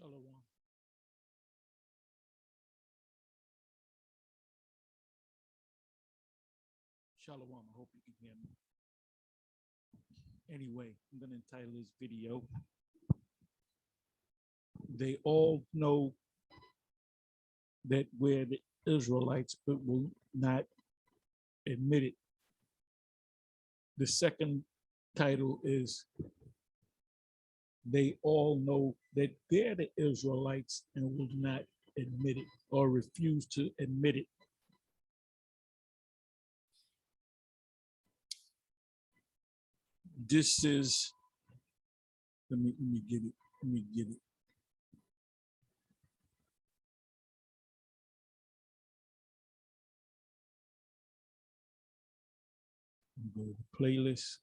Shalom. Shalom. I hope you can hear me. Anyway, I'm going to entitle this video, They All Know That We're the Israelites, but will not admit it. The second title is They All Know That They're the Israelites and will not admit it or refuse to admit it. This is, let me get it. Let me get it. Go to the playlist.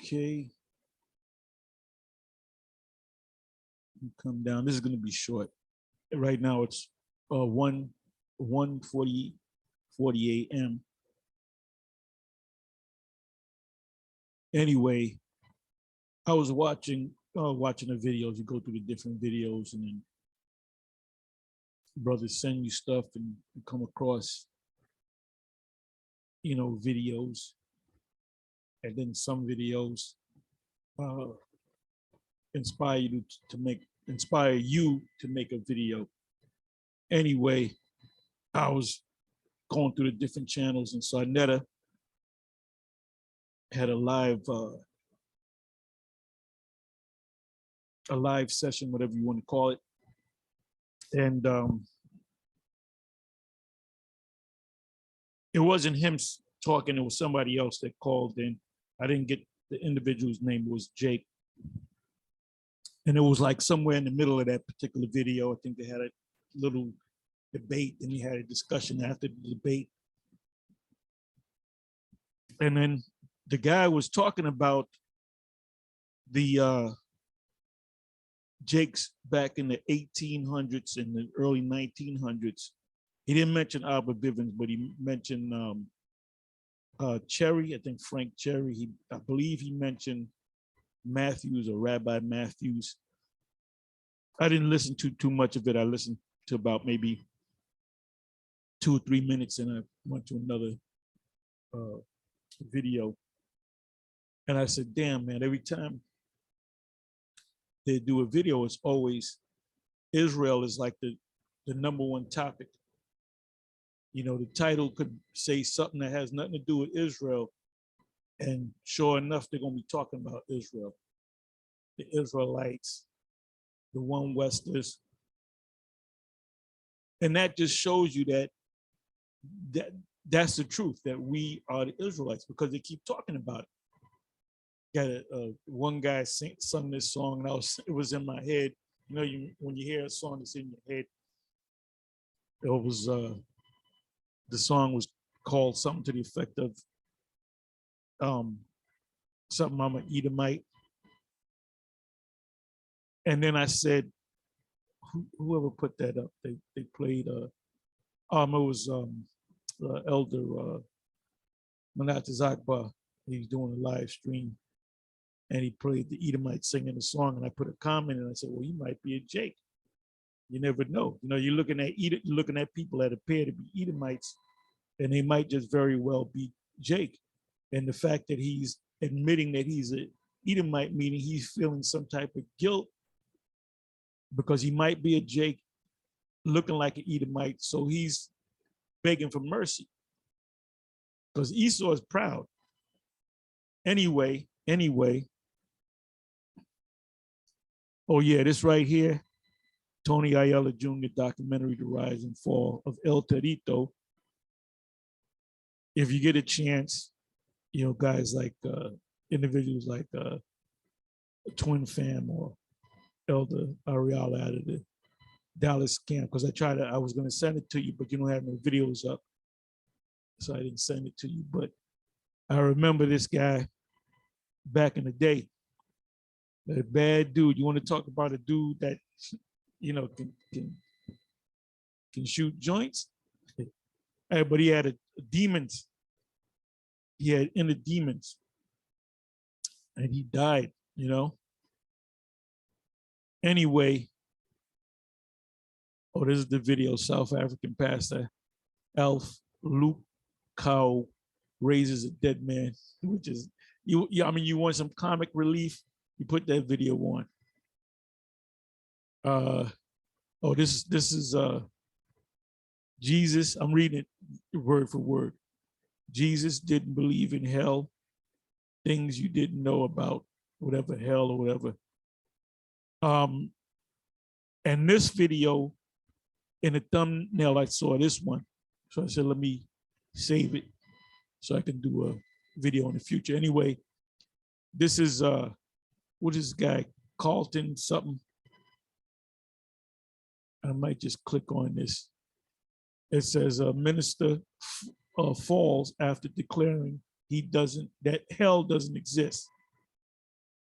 Okay. Come down. This is going to be short. Right now it's 1:40 a.m. Anyway, I was watching the videos. You go through the different videos, and then brothers send you stuff, and you come across, videos, and then some videos inspire you to make a video. Anyway, I was going through the different channels, and Sarnetta had a live session, whatever you want to call it. And it wasn't him talking, it was somebody else that called in. I didn't get the individual's name, it was Jake. And it was like somewhere in the middle of that particular video, I think they had a little debate, and he had a discussion after the debate. And then the guy was talking about the Jakes back in the 1800s and the early 1900s. He didn't mention Albert Bivens, but he mentioned Cherry, I think Frank Cherry. I believe he mentioned Matthews or Rabbi Matthews. I didn't listen to too much of it. I listened to about maybe 2 or 3 minutes, and I went to another video. And I said, damn, man, every time they do a video, it's always Israel is like the number one topic. The title could say something that has nothing to do with Israel, and sure enough, they're going to be talking about Israel, the Israelites, the one Westers. And that just shows you that's the truth, that we are the Israelites, because they keep talking about it. Got one guy sung this song, and it was in my head. When you hear a song that's in your head, it was the song was called something to the effect of something, I'm an Edomite. And then I said, whoever put that up, they played it was Elder Manat Zakba. He's doing a live stream, and he played the Edomite singing the song, and I put a comment, and I said, well, he might be a Jake. You never know. You're looking at people that appear to be Edomites, and they might just very well be Jake. And the fact that he's admitting that he's an Edomite, meaning he's feeling some type of guilt because he might be a Jake looking like an Edomite, so he's begging for mercy because Esau is proud. Anyway. Oh yeah, this right here, Tony Ayala Jr. documentary, The Rise and Fall of El Torito. If you get a chance, guys like individuals like Twin Fam or Elder Ariala out of the Dallas camp, because I was going to send it to you, but you don't have no videos up, so I didn't send it to you. But I remember this guy back in the day, a bad dude. You want to talk about a dude that can shoot joints? But he had demons. he had inner demons and he died, you know. Anyway, oh, this is the video. South African pastor Alf Luke Cow raises a dead man, which is you. I mean, you want some comic relief? You put that video on. Oh, this is Jesus. I'm reading it word for word. Jesus didn't believe in hell, things you didn't know about, whatever hell or whatever. And this video, in the thumbnail, I saw this one. So I said, let me save it so I can do a video in the future. Anyway, this is, what is this guy, Carlton something? I might just click on this. It says a minister falls after declaring that hell doesn't exist.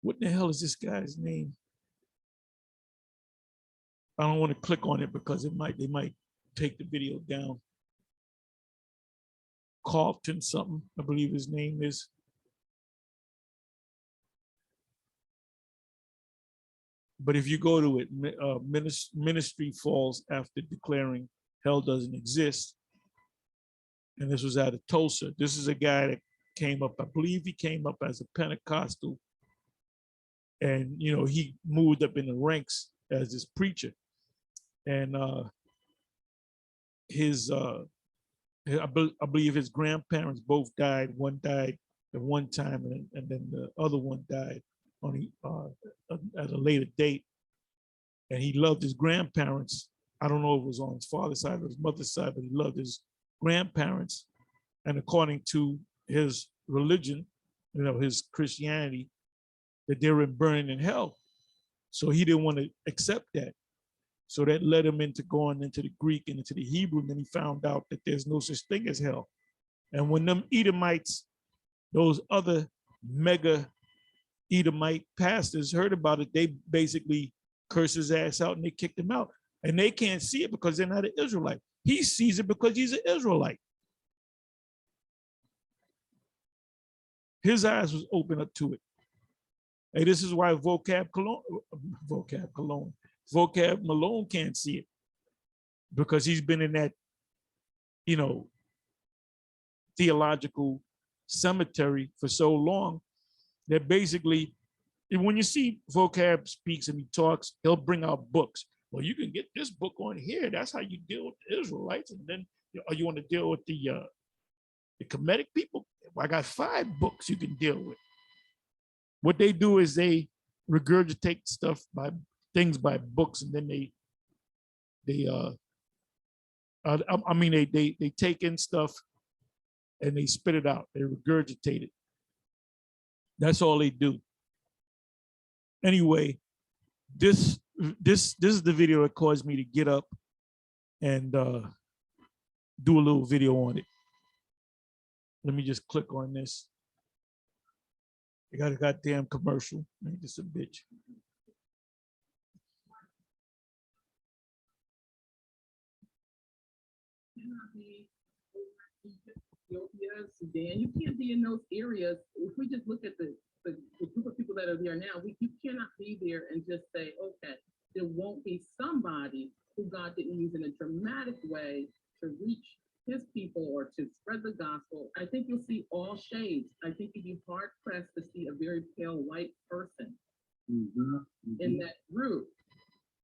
What the hell is this guy's name? I don't want to click on it because they might take the video down. Carlton something, I believe his name is. But if you go to it, ministry falls after declaring hell doesn't exist. And this was out of Tulsa. This is a guy that came up, I believe he came up as a Pentecostal. And, you know, he moved up in the ranks as this preacher. And I believe his grandparents both died. One died at one time, and then the other one died at a later date. And he loved his grandparents. I don't know if it was on his father's side or his mother's side, but he loved his grandparents. And according to his religion, you know, his Christianity, that they were burning in hell. So he didn't want to accept that. So that led him into going into the Greek and into the Hebrew, and then he found out that there's no such thing as hell. And when them Edomites, those other mega Edomite pastors heard about it, they basically cursed his ass out and they kicked him out. And they can't see it because they're not an Israelite. He sees it because he's an Israelite. His eyes was open up to it. Hey, this is why Vocab Malone can't see it, because he's been in that, you know, theological cemetery for so long that basically, when you see Vocab speaks and he talks, he'll bring out books. Well, you can get this book on here. That's how you deal with the Israelites. And then, you want to deal with the Comedic people? I got 5 books you can deal with. What they do is they regurgitate things by books, and then they take in stuff and they spit it out. They regurgitate it. That's all they do. Anyway, this is the video that caused me to get up and do a little video on it. Let me just click on this. I got a goddamn commercial. Ain't this a bitch? Ethiopia, Sudan, you can't be in those areas. If we just look at the group of people that are there now, you cannot be there and just say, okay, there won't be somebody who God didn't use in a dramatic way to reach his people or to spread the gospel. I think you'll see all shades. I think you'd be hard pressed to see a very pale white person in that group.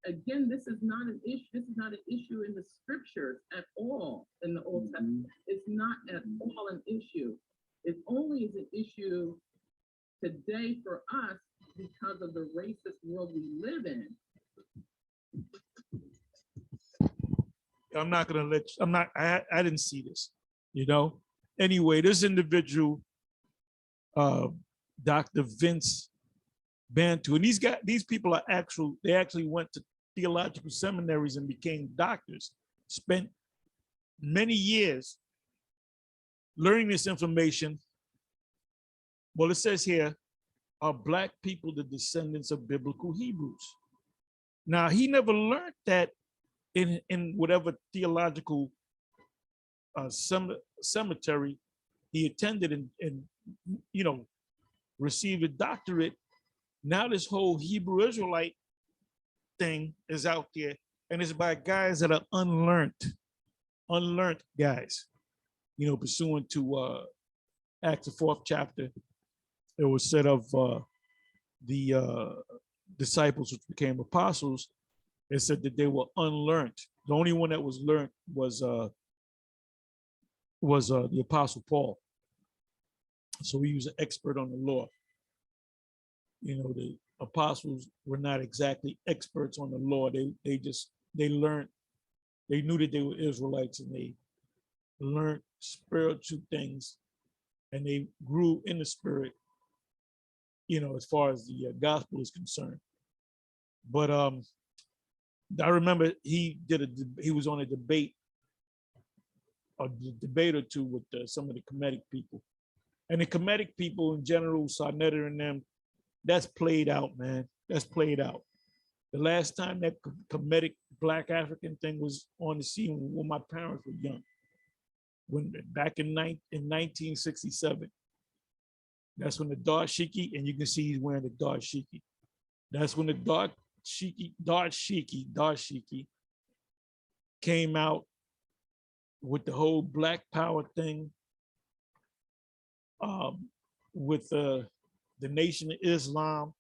Again, this is not an issue. This is not an issue in the scriptures at all in the Old Testament. It's not at all an issue. It only is an issue today for us because of the racist world we live in. I'm not gonna let you, I didn't see this, you know. Anyway, this individual, Dr. Vince Bantu, and these people are they actually went to theological seminaries and became doctors, spent many years learning this information. Well, it says here, are Black people the descendants of biblical Hebrews? Now, he never learned that in whatever theological cemetery he attended and you know, received a doctorate. Now this whole Hebrew Israelite thing is out there, and it's by guys that are unlearned guys, you know, pursuant to Acts the 4th chapter. It was said of the disciples which became apostles. It said that they were unlearned. The only one that was learned was the apostle Paul. So he was an expert on the law. You know, the apostles were not exactly experts on the law. They learned, they knew that they were Israelites, and they learned spiritual things, and they grew in the spirit, you know, as far as the gospel is concerned. But I remember he was on a debate or two with some of the Comedic people. And the Comedic people in general, Sarnetta and them, that's played out, man. That's played out. The last time that Comedic Black African thing was on the scene when my parents were young, back in 1967. That's when the dashiki, and you can see he's wearing the dashiki. That's when the dashiki came out with the whole Black Power thing, with the Nation of Islam.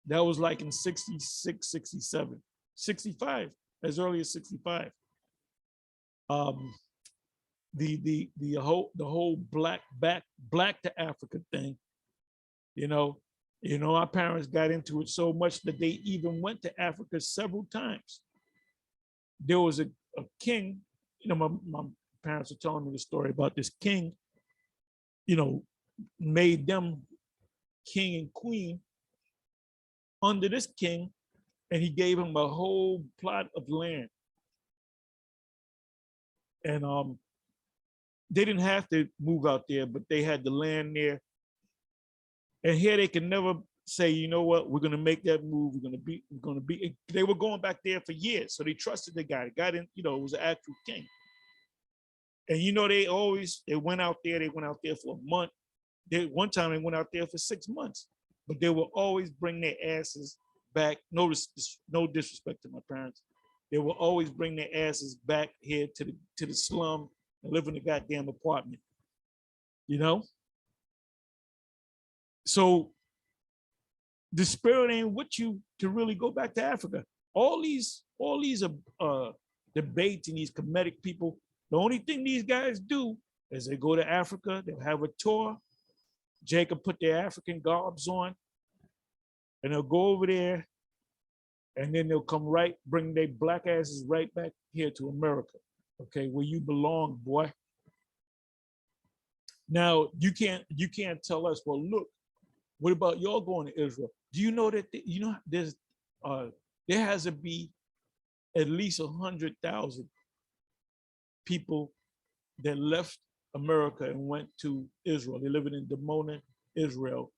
That was like in 66, 67, 65, as early as 65. The whole black to Africa thing, you know, our parents got into it so much that they even went to Africa several times. There was a king, you know, my parents are telling me the story about this king, you know, made them king and queen under this king, and he gave him a whole plot of land. And they didn't have to move out there, but they had the land there. And here they can never say, you know what, we're gonna make that move. We're gonna be. They were going back there for years, so they trusted the guy. The guy didn't, you know, it was an actual king. And you know, they went out there. They went out there for a month. One time they went out there for 6 months, but they will always bring their asses back. No disrespect to my parents. They will always bring their asses back here to the slum and live in a goddamn apartment. You know? So the spirit ain't with you to really go back to Africa. All these debates and these Comedic people, the only thing these guys do is they go to Africa, they'll have a tour. Jacob put their African garbs on, and they'll go over there, and then they'll bring their black asses right back here to America, okay, where you belong, boy. Now you can't tell us, well, look, what about y'all going to Israel? Do you know that there has to be at least 100,000 people that left America and went to Israel. They're living in Dimona, Israel,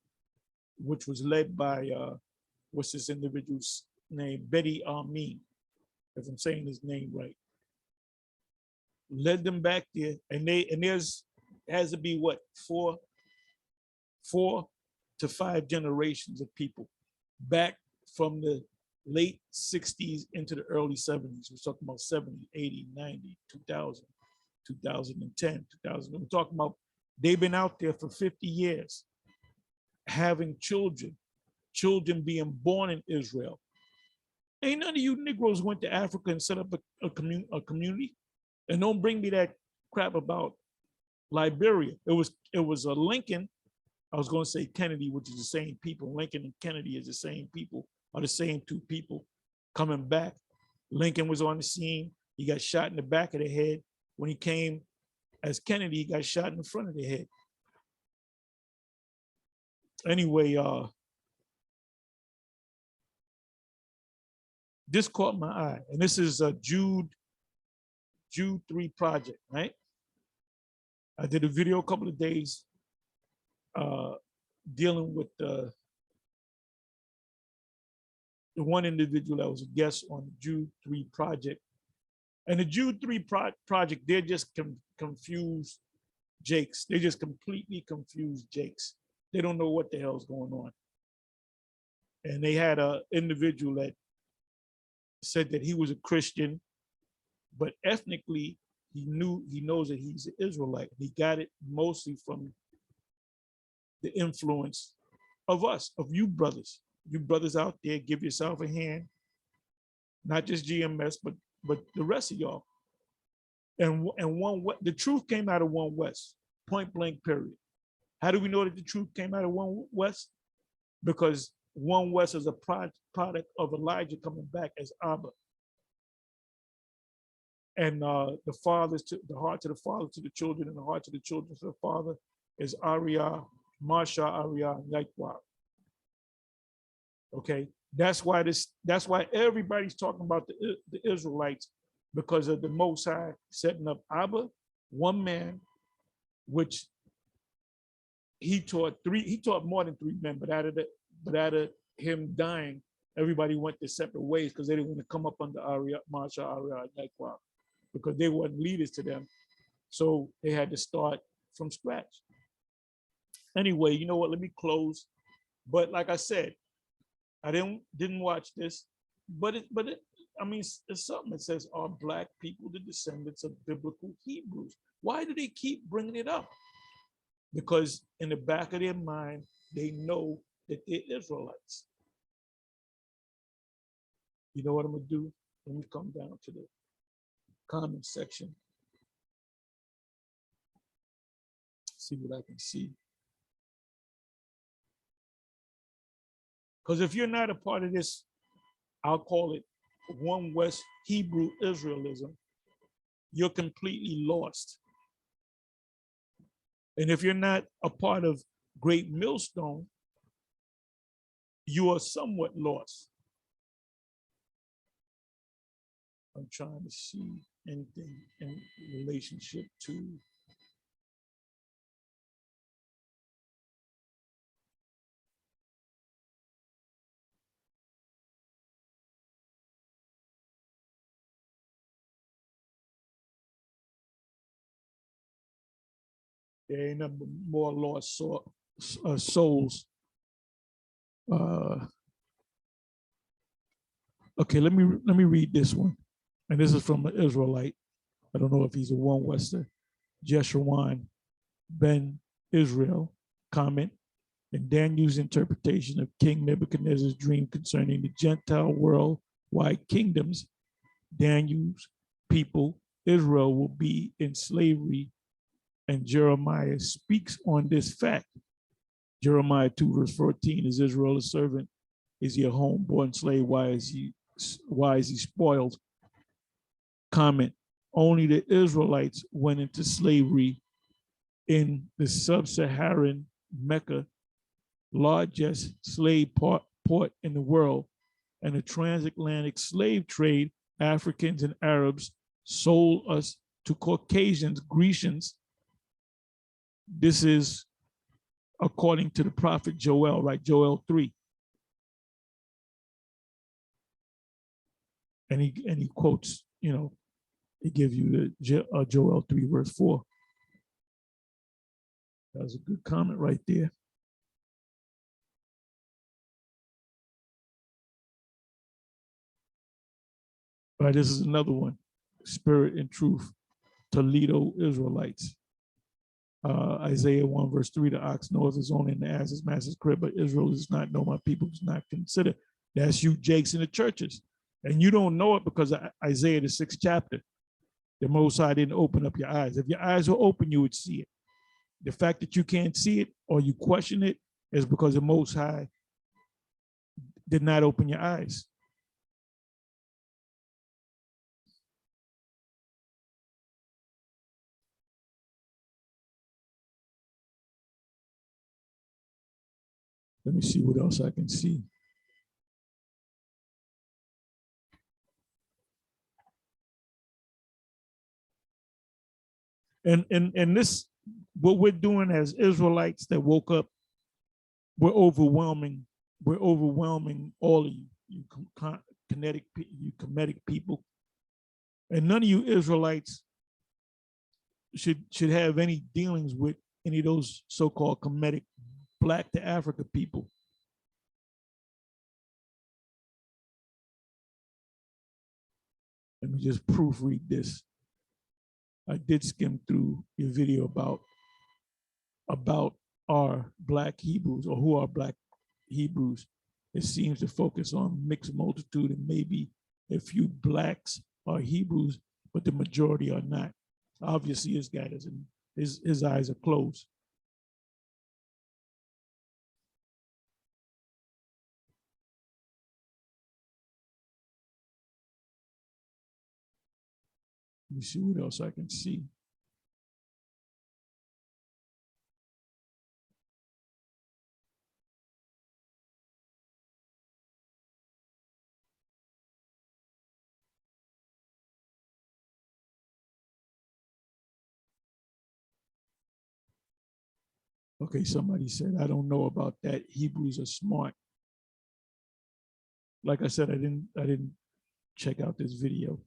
which was led by what's this individual's name? Betty Amin, if I'm saying his name right. Led them back there, and there's has to be what, four to five generations of people back from the late 60s into the early 70s. We're talking about 70, 80, 90, 2000, 2010, 2000. We're talking about they've been out there for 50 years, having children being born in Israel. Ain't none of you Negroes went to Africa and set up a community. And don't bring me that crap about Liberia. It was a Lincoln. I was going to say Kennedy, which is the same people. Lincoln and Kennedy is the same people, are the same two people coming back. Lincoln was on the scene. He got shot in the back of the head. When he came as Kennedy, he got shot in the front of the head. Anyway, this caught my eye. And this is a Jude 3 project, right? I did a video a couple of days dealing with the one individual that was a guest on the Jude 3 project. And the Jude 3 project, they're just confused Jakes. They just completely confused Jakes. They don't know what the hell's going on. And they had an individual that said that he was a Christian, but ethnically he knows that he's an Israelite. He got it mostly from the influence of us, of you brothers. You brothers out there, give yourself a hand, not just GMS, but the rest of y'all. And the truth came out of One West, point blank, period. How do we know that the truth came out of One West? Because One West is a product of Elijah coming back as Abba. And the fathers to the heart to the father to the children, and the heart to the children to the father is Ariyah, Marsha, Ariyah, and Yahweh. Okay, that's why everybody's talking about the Israelites, because of the Most High setting up Abba, one man, which he taught more than three men, but out of him dying, everybody went their separate ways because they didn't want to come up under Ariyah, Marsha, Ariyah, and Yahweh, because they weren't leaders to them. So they had to start from scratch. Anyway, you know what? Let me close. But like I said, I didn't watch this, but I mean, it's something that says, are Black people the descendants of biblical Hebrews? Why do they keep bringing it up? Because in the back of their mind, they know that they're Israelites. You know what I'm gonna do? Let me come down to the comment section. See what I can see. Because if you're not a part of this, I'll call it One West Hebrew Israelism, you're completely lost. And if you're not a part of Great Millstone, you are somewhat lost. I'm trying to see anything in relationship to there ain't no more lost souls. Okay, let me read this one. And this is from an Israelite. I don't know if he's a One Wester. Jeshurun Ben Israel comment. In Daniel's interpretation of King Nebuchadnezzar's dream concerning the Gentile worldwide kingdoms, Daniel's people, Israel, will be in slavery, and Jeremiah speaks on this fact. Jeremiah 2 verse 14, is Israel a servant? Is he a homeborn slave? Why is he spoiled? Comment, only the Israelites went into slavery in the sub-Saharan Mecca, largest slave port in the world, and the transatlantic slave trade. Africans and Arabs sold us to Caucasians, Grecians. This is according to the prophet Joel, right? Joel 3. And he quotes, you know, he gives you the Joel 3 verse 4. That was a good comment right there. All right, this is another one. Spirit and Truth, Toledo Israelites. Isaiah 1 verse 3, the ox knoweth his own and the ass his master's crib, but Israel does not know, my people does not consider. That's you Jakes in the churches. And you don't know it because of Isaiah, the 6th chapter. The Most High didn't open up your eyes. If your eyes were open, you would see it. The fact that you can't see it or you question it is because the Most High did not open your eyes. Let me see what else I can see. And this, what we're doing as Israelites that woke up, we're overwhelming all of you Comedic people. And none of you Israelites should have any dealings with any of those so-called Comedic Black to Africa people. Let me just proofread this. I did skim through your video about our Black Hebrews, or who are Black Hebrews. It seems to focus on mixed multitude, and maybe a few Blacks are Hebrews, but the majority are not. Obviously, this guy doesn't, his eyes are closed. Let me see what else I can see. Okay, somebody said, I don't know about that. Hebrews are smart. Like I said, I didn't check out this video.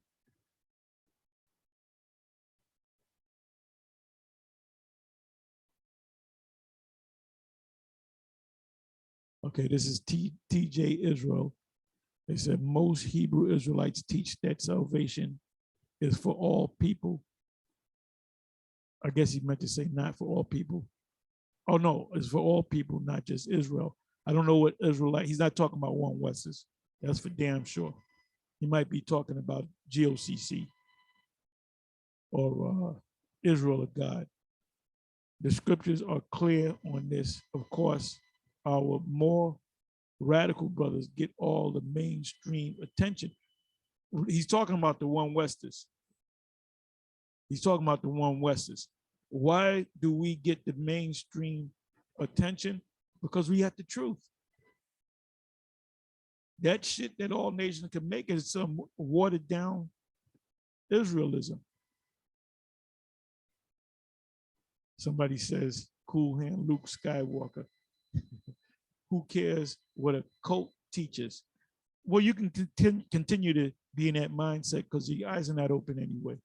Okay, this is TJ Israel. They said most Hebrew Israelites teach that salvation is for all people. I guess he meant to say not for all people. Oh no, it's for all people, not just Israel. I don't know what Israelite, he's not talking about one Westers. That's for damn sure. He might be talking about GOCC or Israel of God. The scriptures are clear on this. Of course, our more radical brothers get all the mainstream attention. He's talking about the one Westers. He's talking about the one Westers. Why do we get the mainstream attention? Because we have the truth. That shit that all nations can make is some watered down Israelism. Somebody says, cool hand Luke Skywalker. Who cares what a cult teaches? Well, you can continue to be in that mindset because the eyes are not open anyway.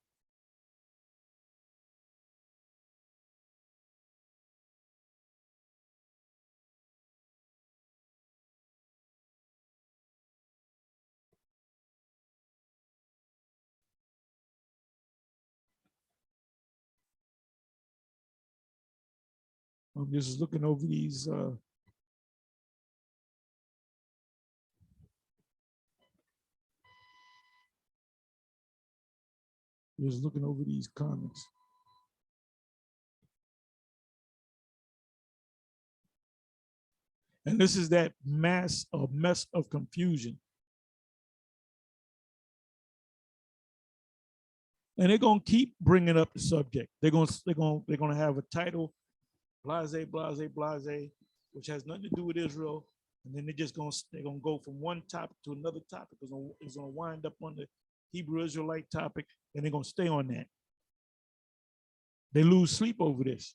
I'm just looking over these just looking over these comments. And this is that mess of confusion. And they're gonna keep bringing up the subject. They're gonna have a title, blase, blase, blase, which has nothing to do with Israel. And then they're gonna go from one topic to another topic. It's gonna wind up on the Hebrew Israelite topic, and they're gonna stay on that. They lose sleep over this.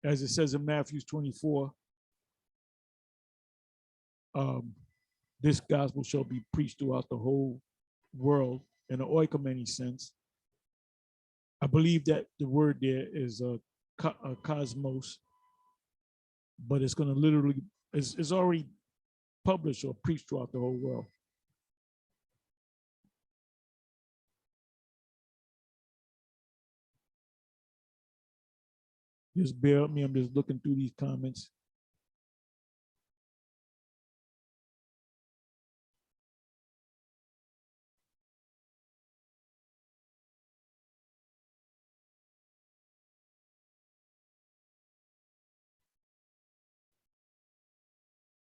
As it says in Matthew 24, this gospel shall be preached throughout the whole world in an oikoumene sense. I believe that the word there is a cosmos, but it's going to literally, it's already published or preached throughout the whole world. Just bear with me, I'm just looking through these comments.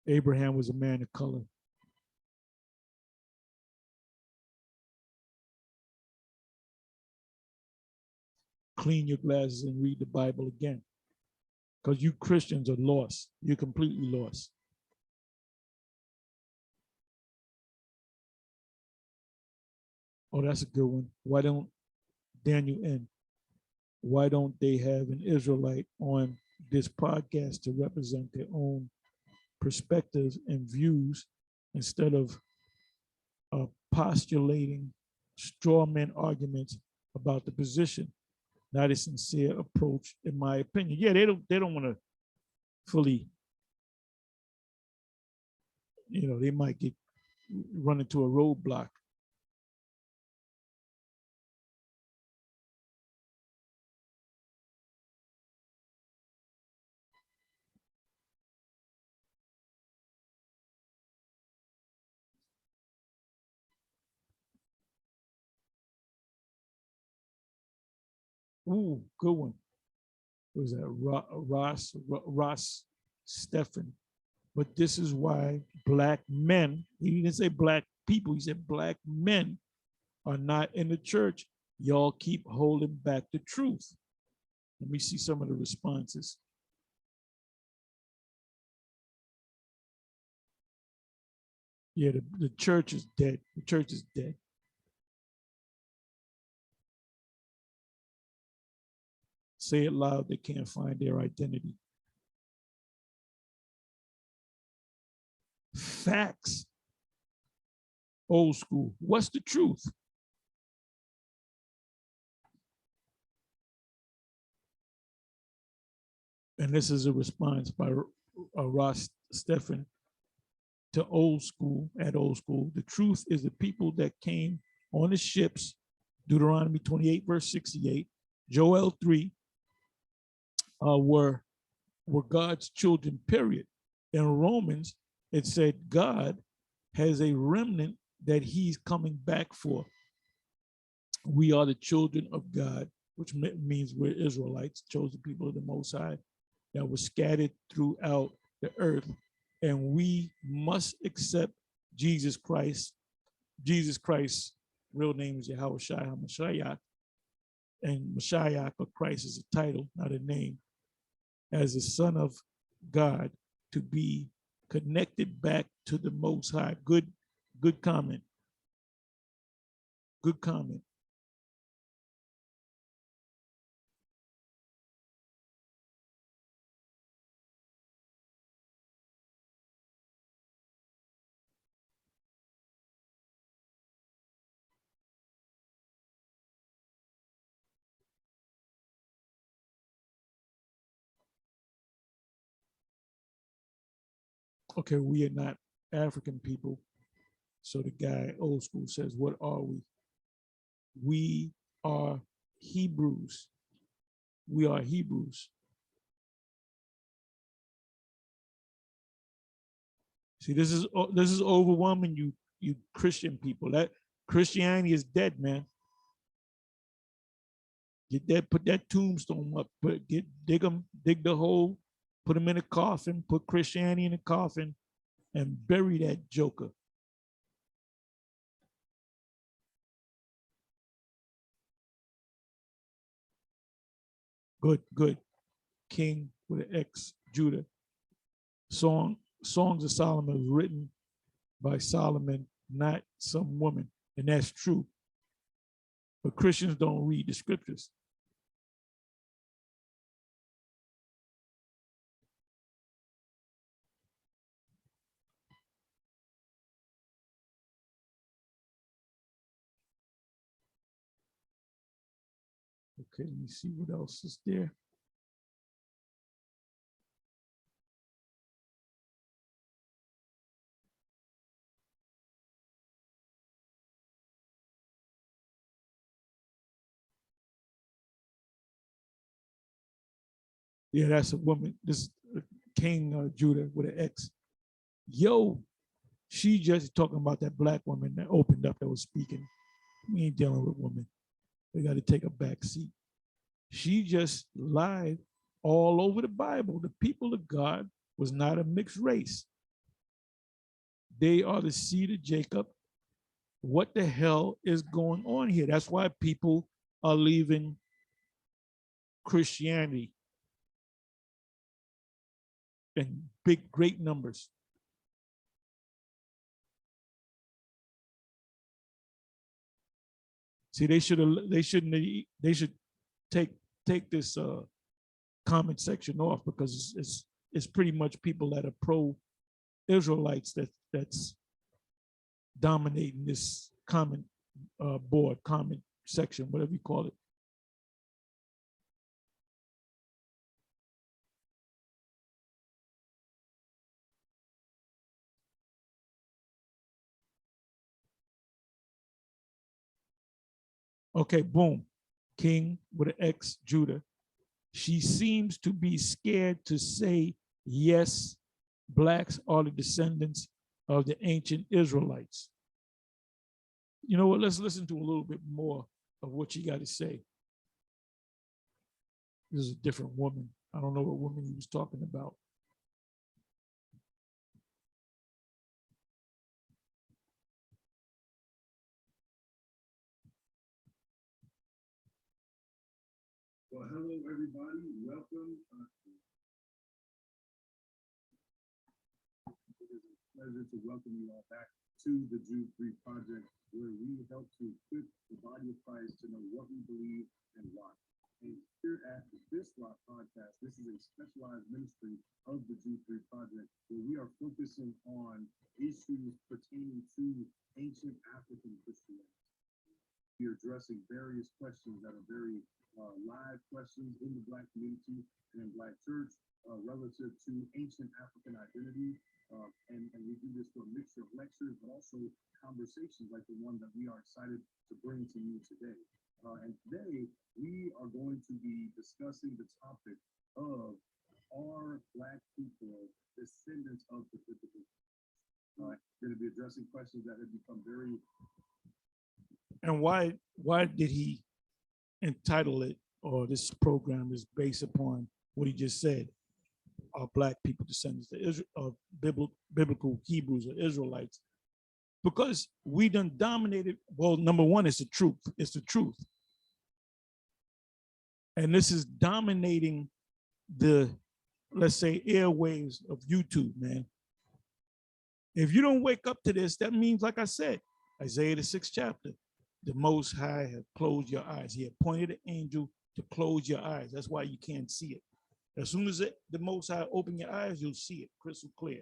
Abraham was a man of color. Clean your glasses and read the Bible again. Because you Christians are lost. You're completely lost. Oh, that's a good one. Why don't Daniel N? Why don't they have an Israelite on this podcast to represent their own perspectives and views instead of postulating straw man arguments about the position. Not a sincere approach, in my opinion. Yeah, they don't want to fully, they might get run into a roadblock. Ooh, good one. What was that Ross Stephan? But this is why black men, he didn't say black people, he said black men are not in the church. Y'all keep holding back the truth. Let me see some of the responses. Yeah, the church is dead. The church is dead. Say it loud, they can't find their identity. Facts. Old school. What's the truth? And this is a response by Ross Stephan to old school, at old school. The truth is the people that came on the ships, Deuteronomy 28, verse 68, Joel 3, were God's children, period. In Romans, it said God has a remnant that he's coming back for. We are the children of God, which means we're Israelites, chosen people of the Most High, that were scattered throughout the earth. And we must accept Jesus Christ. Jesus Christ's real name is Yahushua HaMashiach. And Mashiach, or Christ, is a title, not a name, as the Son of God, to be connected back to the Most High. Good comment. Good comment. Okay, we are not African people. So the guy, old school, says, what are we? We are Hebrews. We are Hebrews. See, this is overwhelming you Christian people. That Christianity is dead, man. Get that, put that tombstone up, dig the hole, put them in a coffin, put Christianity in a coffin, and bury that joker. Good. King with an X, Judah. Songs of Solomon was written by Solomon, not some woman. And that's true. But Christians don't read the scriptures. Okay, let me see what else is there. Yeah, that's a woman. This King Judah with an X. Yo, she just talking about that black woman that opened up, that was speaking. We ain't dealing with women. We got to take a back seat. She just lied all over the Bible. The people of God was not a mixed race. They are the seed of Jacob. What the hell is going on here? That's why people are leaving Christianity in great numbers. See, they should take this comment section off because it's pretty much people that are pro-Israelites that's dominating this comment board, comment section, whatever you call it. Okay, boom. King with an X, Judah. She seems to be scared to say, yes, blacks are the descendants of the ancient Israelites. You know what? Let's listen to a little bit more of what she got to say. This is a different woman. I don't know what woman he was talking about. Well, hello, everybody. Welcome. It is a pleasure to welcome you all back to the Jude 3 Project, where we help to equip the body of Christ to know what we believe and why. And here at this Rock Podcast, this is a specialized ministry of the Jude 3 Project, where we are focusing on issues pertaining to ancient African Christianity. We are addressing various questions that are very live questions in the Black community and Black church relative to ancient African identity. And we do this through a mixture of lectures, but also conversations like the one that we are excited to bring to you today. And today we are going to be discussing the topic of, are Black people descendants of the biblical? We're going to be addressing questions that have become very. And why did he entitle it, or this program is based upon what he just said? Are Black people descendants of biblical Hebrews or Israelites? Because we done dominated. Well, number one, it's the truth. It's the truth. And this is dominating the, let's say, airwaves of YouTube, man. If you don't wake up to this, that means, like I said, Isaiah the 6th chapter, the Most High have closed your eyes. He appointed an angel to close your eyes. That's why you can't see it. As soon as the Most High open your eyes, you'll see it crystal clear.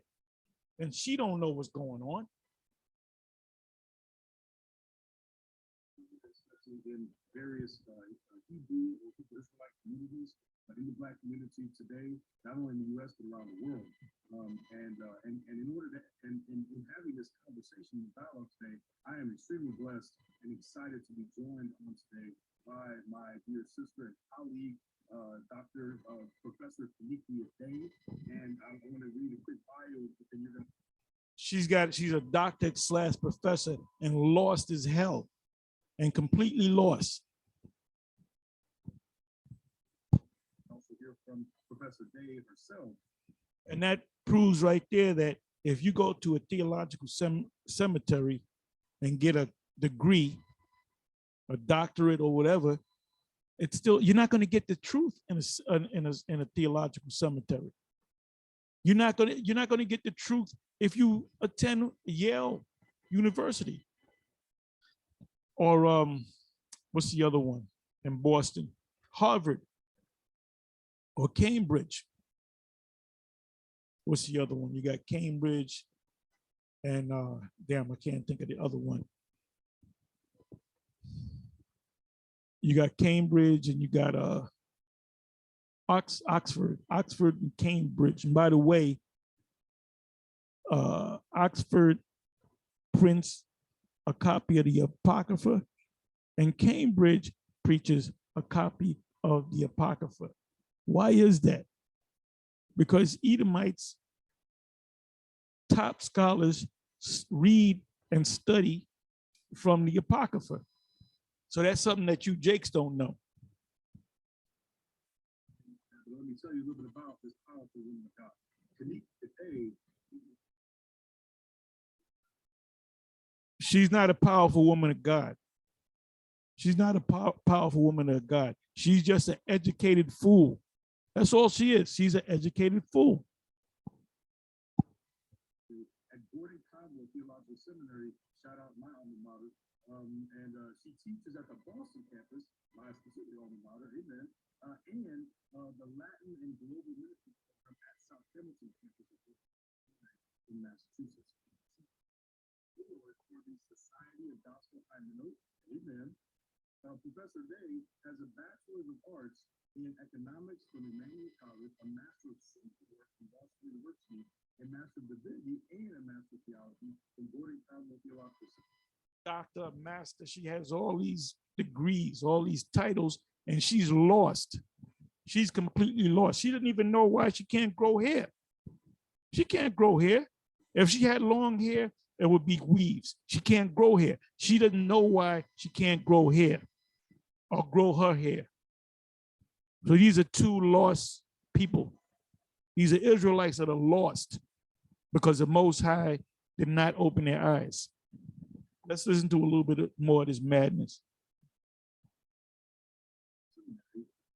And she don't know what's going on. Especially in various Hebrew or Israelite communities, in the Black community today, not only in the U.S. but around the world. And in order to, and in having this conversation and dialogue today, I am extremely blessed and excited to be joined on today by my dear sister and colleague, Dr. Professor Comedic. And I want to read a quick bio, and you're gonna. She's a doctor / professor and lost as hell and completely lost. Also hear from Professor Day herself. And that proves right there that if you go to a theological cemetery and get a degree, a doctorate or whatever, it's still, you're not going to get the truth in a theological cemetery. You're not going to get the truth if you attend Yale University or what's the other one in Boston, Harvard or Cambridge. What's the other one? You got Cambridge and damn, I can't think of the other one. You got Cambridge and you got Oxford and Cambridge. And by the way, Oxford prints a copy of the Apocrypha and Cambridge preaches a copy of the Apocrypha. Why is that? Because Edomites, top scholars, read and study from the Apocrypha. So that's something that you Jakes don't know. Let me tell you a little bit about this powerful woman of God. Comedic today. She's not a powerful woman of God. She's not a powerful woman of God. She's just an educated fool. That's all she is. She's an educated fool. Day at Gordon Conwell Theological Seminary. Shout out my alma mater. She teaches at the Boston campus, my specific alma mater, amen, and the Latin and Global Ministry Program at South Hamilton campus in Massachusetts. For the Society of Gospel Hymenot, amen. Professor Day has a Bachelor's of Arts in Economics from Emmanuel College, a Master of Social Work from Boston University, a Master of Divinity, and a Master of Theology from Gordon Conwell Theological Seminary. Doctor, master, she has all these degrees, all these titles, and she's lost. She's completely lost. She doesn't even know why she can't grow hair. She can't grow hair. If she had long hair, it would be weaves. She can't grow hair. She doesn't know why she can't grow hair or grow her hair. So these are two lost people. These are Israelites that are lost because the Most High did not open their eyes. Let's listen to a little bit more of this madness.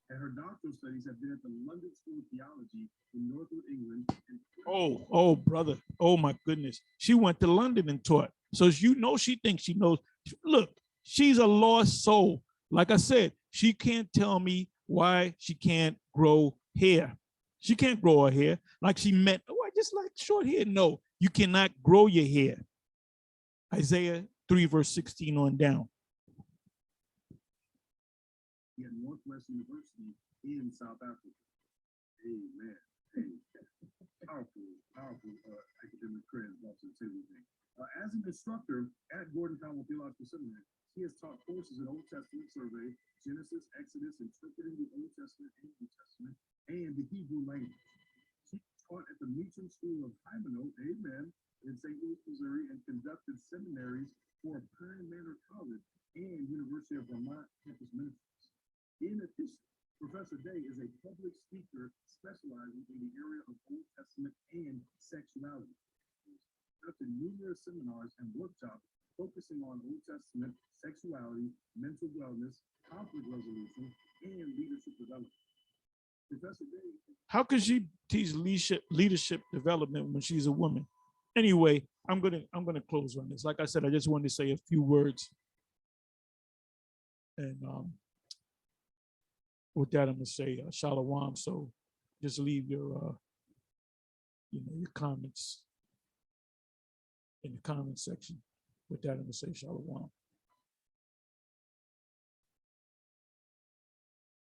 And her doctoral studies have been at the London School of Theology in Northwood, England. Oh, brother. Oh, my goodness. She went to London and taught. So you know she thinks she knows. Look, she's a lost soul. Like I said, she can't tell me why she can't grow hair. She can't grow her hair. Like she meant, oh, I just like short hair. No, you cannot grow your hair. Isaiah 3, verse 16 on down. At Northwest University in South Africa. Amen. Powerful academic credit also to everything. As an instructor at Gordon Conwell Theological Seminary, he has taught courses in Old Testament survey, Genesis, Exodus, interpreting the Old Testament and New Testament, and the Hebrew language. She taught at the Meacham School of Hymenot, amen, in St. Louis, Missouri, and conducted seminaries for Pine Manor College and University of Vermont campus ministries. In addition, Professor Day is a public speaker specializing in the area of Old Testament and sexuality. Conducted numerous seminars and workshops focusing on Old Testament, sexuality, mental wellness, conflict resolution, and leadership development. Professor Day. How could she teach leadership development when she's a woman? Anyway, I'm gonna close on this. Like I said, I just wanted to say a few words. And with that, I'm gonna say shalom. So just leave your your comments in the comment section. With that, I'm gonna say shalom.